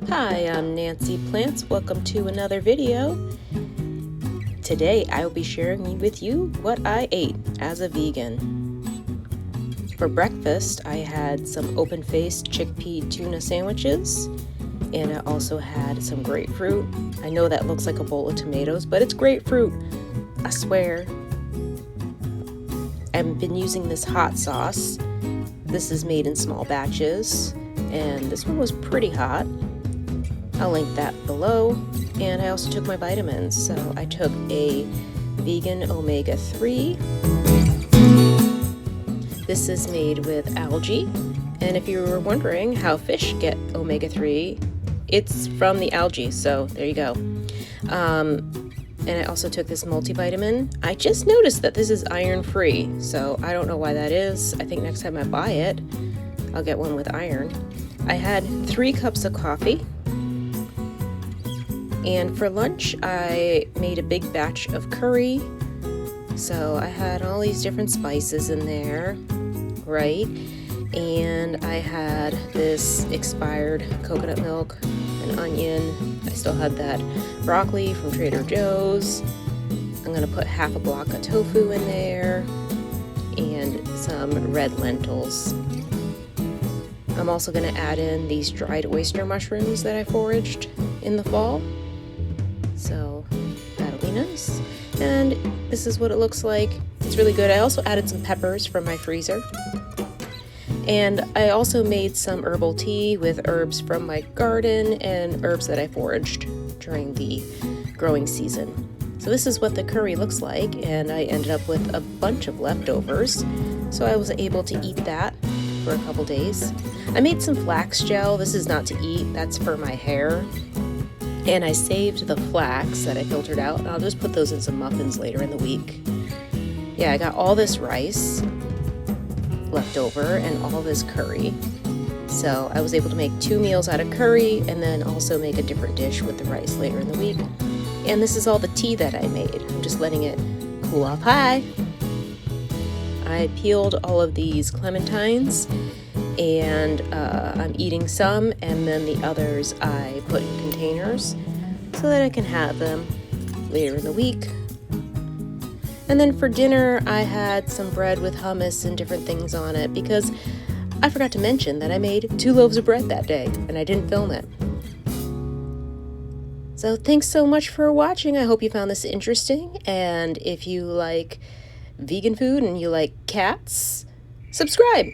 Hi, I'm Nancy Plants. Welcome to another video. Today I will be sharing with you what I ate as a vegan. For breakfast, I had some open-faced chickpea tuna sandwiches, and I also had some grapefruit. I know that looks like a bowl of tomatoes, but it's grapefruit, I swear. I've been using this hot sauce. This is made in small batches, and this one was pretty hot. I'll link that below. And I also took my vitamins. So I took a vegan omega-3. This is made with algae. And if you were wondering how fish get omega-3, it's from the algae. So there you go. And I also took this multivitamin. I just noticed that this is iron-free. So I don't know why that is. I think next time I buy it, I'll get one with iron. I had 3 cups of coffee. And for lunch, I made a big batch of curry. So I had all these different spices in there, right? And I had this expired coconut milk, an onion. I still had that broccoli from Trader Joe's. I'm gonna put half a block of tofu in there and some red lentils. I'm also gonna add in these dried oyster mushrooms that I foraged in the fall. So that'll be nice. And this is what it looks like. It's really good. I also added some peppers from my freezer. And I also made some herbal tea with herbs from my garden and herbs that I foraged during the growing season. So this is what the curry looks like, and I ended up with a bunch of leftovers. So I was able to eat that for a couple days. I made some flax gel. This is not to eat, that's for my hair. And I saved the flax that I filtered out, and I'll just put those in some muffins later in the week. Yeah, I got all this rice left over and all this curry. So I was able to make 2 meals out of curry and then also make a different dish with the rice later in the week. And this is all the tea that I made. I'm just letting it cool off high. I peeled all of these clementines, and I'm eating some, and then the others I put in containers so that I can have them later in the week. And then for dinner, I had some bread with hummus and different things on it, because I forgot to mention that I made 2 loaves of bread that day, and I didn't film it. So thanks so much for watching. I hope you found this interesting, and if you like vegan food and you like cats, subscribe.